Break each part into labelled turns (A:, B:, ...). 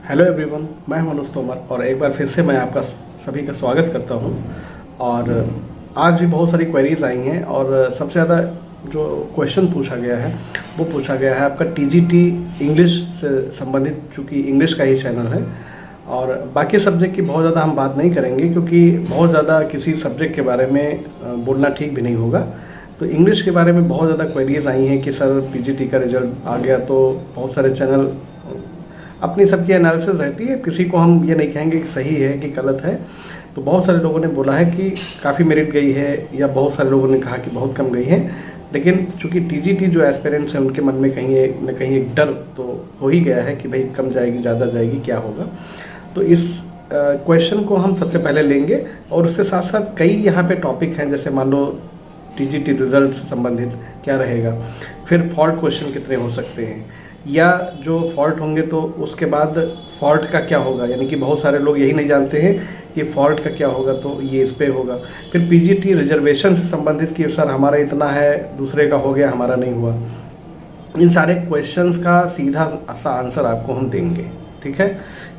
A: Hello everyone, मैं हूं मनोज तोमर और एक बार फिर से मैं आपका सभी का स्वागत करता हूं। और आज भी बहुत सारी क्वेरीज आई हैं और सबसे ज़्यादा जो क्वेश्चन पूछा गया है वो पूछा गया है आपका टीजीटी इंग्लिश से संबंधित, चूँकि इंग्लिश का ही चैनल है। और बाकी सब्जेक्ट की बहुत ज़्यादा हम बात नहीं करेंगे क्योंकि बहुत ज़्यादा किसी सब्जेक्ट के बारे में बोलना ठीक भी नहीं होगा। तो इंग्लिश के बारे में बहुत ज़्यादा क्वेरीज आई हैं कि सर पीजीटी का रिजल्ट आ गया तो बहुत सारे चैनल अपनी सबकी एनालिसिस रहती है, किसी को हम ये नहीं कहेंगे कि सही है कि गलत है। तो बहुत सारे लोगों ने बोला है कि काफ़ी मेरिट गई है या बहुत सारे लोगों ने कहा कि बहुत कम गई है। लेकिन चूंकि टीजीटी जो एस्पिरेंट्स हैं उनके मन में कहीं न कहीं एक डर तो हो ही गया है कि भाई कम जाएगी ज़्यादा जाएगी क्या होगा। तो इस क्वेश्चन को हम सबसे पहले लेंगे और उसके साथ साथ कई यहाँ पे टॉपिक हैं, जैसे मान लो टीजीटी रिजल्ट से संबंधित क्या रहेगा, फिर फॉल्ट क्वेश्चन कितने हो सकते हैं, या जो फॉल्ट होंगे तो उसके बाद फॉल्ट का क्या होगा, यानी कि बहुत सारे लोग यही नहीं जानते हैं कि फॉल्ट का क्या होगा तो ये इस पे होगा। फिर पीजीटी रिजर्वेशन से संबंधित कि सर हमारा इतना है, दूसरे का हो गया हमारा नहीं हुआ। इन सारे क्वेश्चंस का सीधा सा आंसर आपको हम देंगे, ठीक है।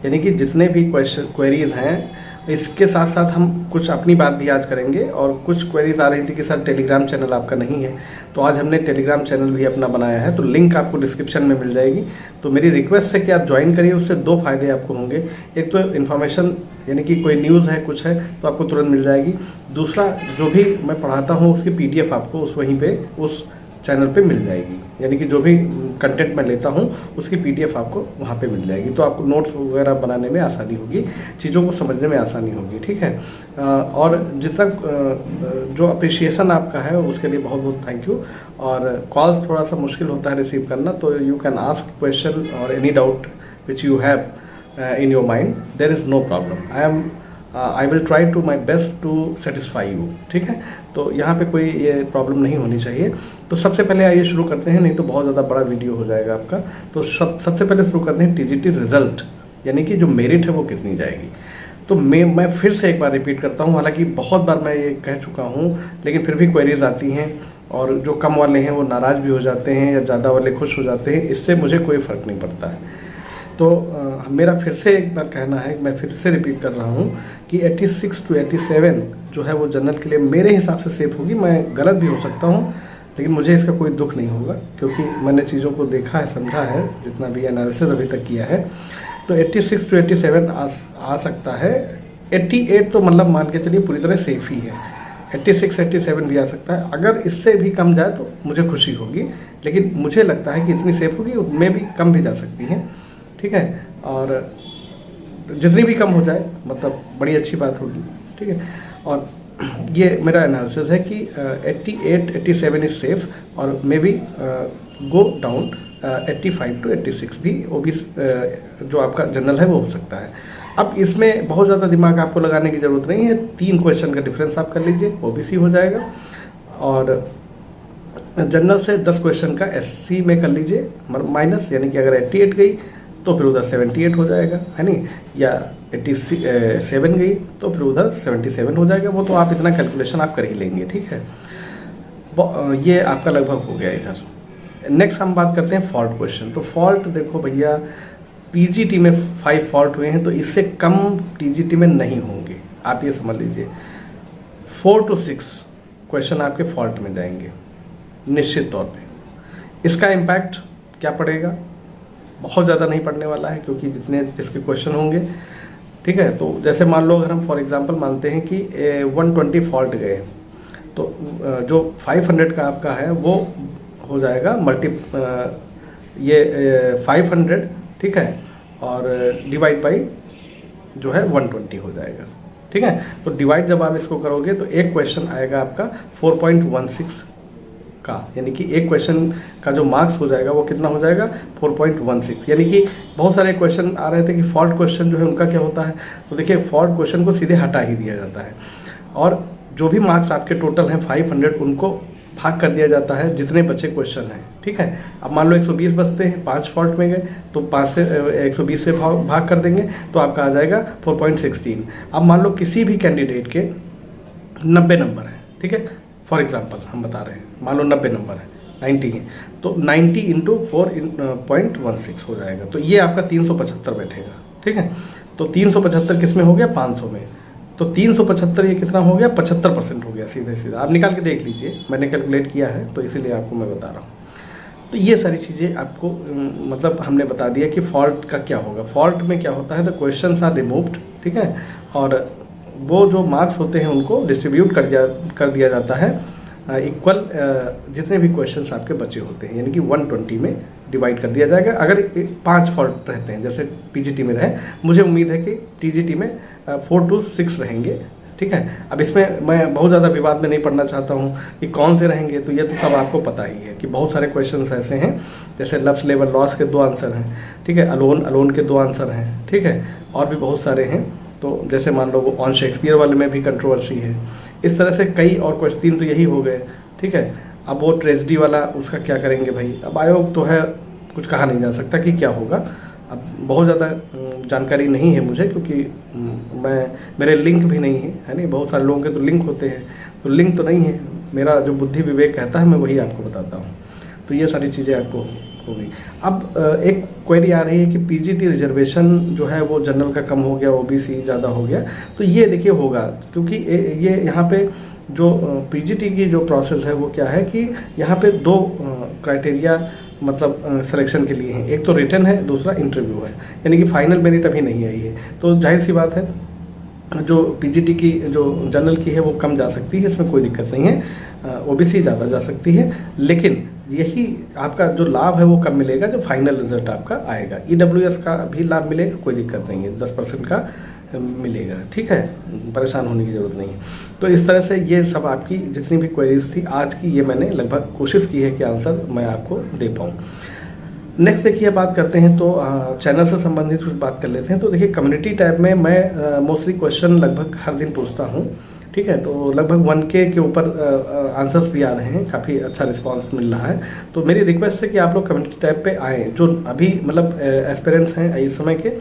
A: यानी कि जितने भी क्वेरीज हैं इसके साथ साथ हम कुछ अपनी बात भी आज करेंगे। और कुछ क्वेरीज आ रही थी कि सर टेलीग्राम चैनल आपका नहीं है, तो आज हमने टेलीग्राम चैनल भी अपना बनाया है, तो लिंक आपको डिस्क्रिप्शन में मिल जाएगी। तो मेरी रिक्वेस्ट है कि आप ज्वाइन करिए, उससे दो फायदे आपको होंगे। एक तो इन्फॉर्मेशन, यानी कि कोई न्यूज़ है कुछ है तो आपको तुरंत मिल जाएगी। दूसरा, जो भी मैं पढ़ाता हूँ उसकी पीडीएफ आपको वहीं पे उस चैनल पे मिल जाएगी, यानी कि जो भी कंटेंट मैं लेता हूँ उसकी पीडीएफ आपको वहाँ पे मिल जाएगी। तो आपको नोट्स वगैरह बनाने में आसानी होगी, चीज़ों को समझने में आसानी होगी, ठीक है। और जितना जो अप्रिशिएशन आपका है उसके लिए बहुत बहुत थैंक यू। और कॉल्स थोड़ा सा मुश्किल होता है रिसीव करना, तो यू कैन आस्क क्वेश्चन और any doubt which you have in your mind, there is no problem. I will try to my best to satisfy you, ठीक है। तो यहाँ पे कोई ये प्रॉब्लम नहीं होनी चाहिए। तो सबसे पहले आइए शुरू करते हैं, नहीं तो बहुत ज़्यादा बड़ा वीडियो हो जाएगा आपका। तो सबसे पहले शुरू करते हैं टीजीटी रिजल्ट, यानी कि जो मेरिट है वो कितनी जाएगी। तो मैं फिर से एक बार रिपीट करता हूँ, हालांकि बहुत बार मैं ये कह चुका हूँ, लेकिन फिर भी क्वेरीज आती हैं और जो कम वाले हैं वो नाराज़ भी हो जाते हैं या ज़्यादा वाले खुश हो जाते हैं। इससे मुझे कोई फ़र्क नहीं पड़ता है। तो मेरा फिर से एक बार कहना है, मैं फिर से रिपीट कर रहा हूँ कि 86 to 87 जो है वो जनरल के लिए मेरे हिसाब से सेफ होगी। मैं गलत भी हो सकता हूँ, लेकिन मुझे इसका कोई दुख नहीं होगा क्योंकि मैंने चीज़ों को देखा है, समझा है, जितना भी एनालिसिस अभी तक किया है। तो 86 to 87 आ सकता है। 88 तो मतलब मान के चलिए पूरी तरह सेफ ही है। 86 87 भी आ सकता है। अगर इससे भी कम जाए तो मुझे खुशी होगी, लेकिन मुझे लगता है कि इतनी सेफ होगी, उनमें भी कम भी जा सकती हैं, ठीक है। और जितनी भी कम हो जाए मतलब बड़ी अच्छी बात होगी, ठीक है। और ये मेरा एनालिसिस है कि 88 87 इज़ सेफ और may be go down 85 to 86 भी, वो भी जो आपका जनरल है वो हो सकता है। अब इसमें बहुत ज़्यादा दिमाग आपको लगाने की ज़रूरत नहीं है। 3 क्वेश्चन का डिफरेंस आप कर लीजिए, ओबीसी हो जाएगा। और जनरल से 10 क्वेश्चन का एससी में कर लीजिए माइनस, यानी कि अगर 88 गई तो फिर उधर 78 हो जाएगा, है नहीं, या 87 गई तो फिर उधर 77 हो जाएगा। वो तो आप इतना कैलकुलेशन आप कर ही लेंगे, ठीक है। ये आपका लगभग हो गया इधर। नेक्स्ट हम बात करते हैं फॉल्ट क्वेश्चन। तो फॉल्ट देखो भैया, पीजीटी में 5 फॉल्ट हुए हैं तो इससे कम टीजीटी में नहीं होंगे, आप ये समझ लीजिए। 4 to 6 क्वेश्चन आपके फॉल्ट में जाएंगे निश्चित तौर पे। इसका इम्पैक्ट क्या पड़ेगा, बहुत ज़्यादा नहीं पड़ने वाला है क्योंकि जिसके क्वेश्चन होंगे, ठीक है। तो जैसे मान लो अगर हम फॉर एग्जांपल मानते हैं कि 120 फॉल्ट गए तो जो 500 का आपका है वो हो जाएगा ये 500, ठीक है, और डिवाइड बाई जो है 120 हो जाएगा, ठीक है। तो डिवाइड जब आप इसको करोगे तो एक क्वेश्चन आएगा आपका 4.16 का, यानी कि एक क्वेश्चन का जो मार्क्स हो जाएगा वो कितना हो जाएगा 4.16। यानी कि बहुत सारे क्वेश्चन आ रहे थे कि फॉल्ट क्वेश्चन जो है उनका क्या होता है, तो देखिए फॉल्ट क्वेश्चन को सीधे हटा ही दिया जाता है और जो भी मार्क्स आपके टोटल हैं 500 उनको भाग कर दिया जाता है जितने बचे क्वेश्चन हैं, ठीक है। अब मान लो 120 बचते हैं, 5 फॉल्ट में गए तो 5 से 120 से भाग कर देंगे तो आपका आ जाएगा 4.16। अब मान लो किसी भी कैंडिडेट के 90 नंबर है, ठीक है, फॉर एग्जाम्पल हम बता रहे हैं, मान लो 90 नंबर है, 90 है, तो 90 × 4.16 हो जाएगा, तो ये आपका 375 बैठेगा, ठीक है। तो 375 किस में हो गया, 500 में। तो 375 ये कितना हो गया, 75% हो गया सीधे सीधा। आप निकाल के देख लीजिए, मैंने कैलकुलेट किया है तो इसीलिए आपको मैं बता रहा हूँ। तो ये सारी चीज़ें आपको मतलब हमने बता दिया कि फॉल्ट का क्या होगा। फॉल्ट में क्या होता है, तो क्वेश्चंस आर रिमूव्ड, ठीक है, और वो जो मार्क्स होते हैं उनको डिस्ट्रीब्यूट कर दिया जाता है इक्वल जितने भी क्वेश्चंस आपके बचे होते हैं, यानी कि 120 में डिवाइड कर दिया जाएगा। अगर 5 फॉल्ट रहते हैं जैसे पीजीटी में रहे, मुझे उम्मीद है कि टीजीटी में 4 to 6 रहेंगे, ठीक है। अब इसमें मैं बहुत ज़्यादा विवाद में नहीं पढ़ना चाहता हूँ कि कौन से रहेंगे, तो ये तो सब आपको पता ही है कि बहुत सारे क्वेश्चंस ऐसे हैं, जैसे लव्स लेबर लॉस के 2 आंसर हैं, ठीक है, अलोन के 2 आंसर हैं, ठीक है, और भी बहुत सारे हैं। तो जैसे मान लो वो ऑन शेक्सपियर वाले में भी कंट्रोवर्सी है। इस तरह से कई और क्वेश्चन, 3 तो यही हो गए, ठीक है। अब वो ट्रेजेडी वाला उसका क्या करेंगे भाई, अब आयोग तो है, कुछ कहा नहीं जा सकता कि क्या होगा। अब बहुत ज़्यादा जानकारी नहीं है मुझे, क्योंकि मेरे लिंक भी नहीं है नहीं, बहुत सारे लोगों के तो लिंक होते हैं, तो लिंक तो नहीं है। मेरा जो बुद्धि विवेक कहता है मैं वही आपको बताता हूँ। तो ये सारी चीज़ें आपको होगी। अब एक क्वेरी आ रही है कि पीजीटी रिजर्वेशन जो है वो जनरल का कम हो गया, ओबीसी ज़्यादा हो गया। तो ये देखिए होगा, क्योंकि ये यहाँ पे जो पीजीटी की जो प्रोसेस है वो क्या है कि यहाँ पे 2 क्राइटेरिया मतलब सिलेक्शन के लिए हैं। एक तो रिटन है, दूसरा इंटरव्यू है, यानी कि फाइनल मेरिट अभी नहीं आई है। तो जाहिर सी बात है जो पीजीटी की जो जनरल की है वो कम जा सकती है, इसमें कोई दिक्कत नहीं है। ओबीसी ज़्यादा जा सकती है, लेकिन यही आपका जो लाभ है वो कब मिलेगा, जब फाइनल रिजल्ट आपका आएगा। ईडब्ल्यूएस का भी लाभ मिलेगा, कोई दिक्कत नहीं है, 10% का मिलेगा, ठीक है, परेशान होने की ज़रूरत नहीं है। तो इस तरह से ये सब आपकी जितनी भी क्वेरीज थी आज की, ये मैंने लगभग कोशिश की है कि आंसर मैं आपको दे पाऊँ। नेक्स्ट देखिए बात करते हैं, तो चैनल से संबंधित कुछ बात कर लेते हैं। तो देखिए कम्युनिटी टैब में मैं मोस्टली क्वेश्चन लगभग हर दिन पूछता हूँ, ठीक है। तो लगभग 1K के ऊपर आंसर्स भी आ रहे हैं, काफ़ी अच्छा रिस्पांस मिल रहा है। तो मेरी रिक्वेस्ट है कि आप लोग कम्युनिटी टैब पे आएँ। जो अभी मतलब एस्पिरेंट्स हैं इस समय के,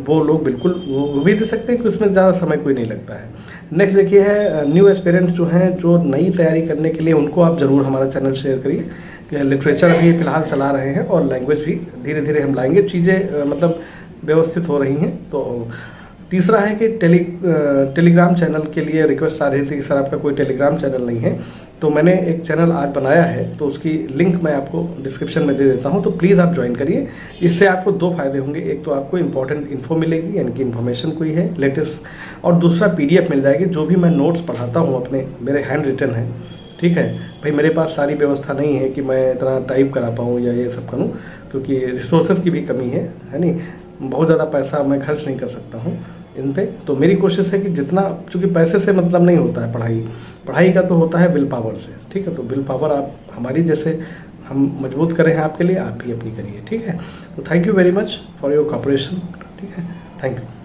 A: वो लोग बिल्कुल वो भी दे सकते हैं कि उसमें ज़्यादा समय कोई नहीं लगता है। नेक्स्ट देखिए है न्यू एस्पिरेंट्स जो हैं, जो नई तैयारी करने के लिए, उनको आप ज़रूर हमारा चैनल शेयर करिए। लिटरेचर अभी फ़िलहाल चला रहे हैं और लैंग्वेज भी धीरे धीरे हम लाएंगे, चीज़ें मतलब व्यवस्थित हो रही हैं। तो तीसरा है कि टेलीग्राम चैनल के लिए रिक्वेस्ट आ रही थी कि सर आपका कोई टेलीग्राम चैनल नहीं है। तो मैंने एक चैनल आज बनाया है, तो उसकी लिंक मैं आपको डिस्क्रिप्शन में दे देता हूं, तो प्लीज़ आप ज्वाइन करिए। इससे आपको 2 फायदे होंगे, एक तो आपको इंपॉर्टेंट इन्फो मिलेगी, यानी कि इन्फॉर्मेशन कोई है लेटेस्ट, और दूसरा PDF मिल जाएगी। जो भी मैं नोट्स पढ़ाता हूँ अपने, मेरे हैंड रिटन है, ठीक है भाई। मेरे पास सारी व्यवस्था नहीं है कि मैं इतना टाइप करा पाऊँ या ये सब करूँ, क्योंकि रिसोर्सेज की भी कमी है नहीं, बहुत ज़्यादा पैसा मैं खर्च नहीं कर सकता हूँ इन पे। तो मेरी कोशिश है कि जितना, चूँकि पैसे से मतलब नहीं होता है पढ़ाई का, तो होता है विल पावर से, ठीक है। तो विल पावर आप हमारी जैसे हम मजबूत करें हैं आपके लिए, आप भी अपनी करिए, ठीक है। तो thank you very much for your cooperation, ठीक है, थैंक यू।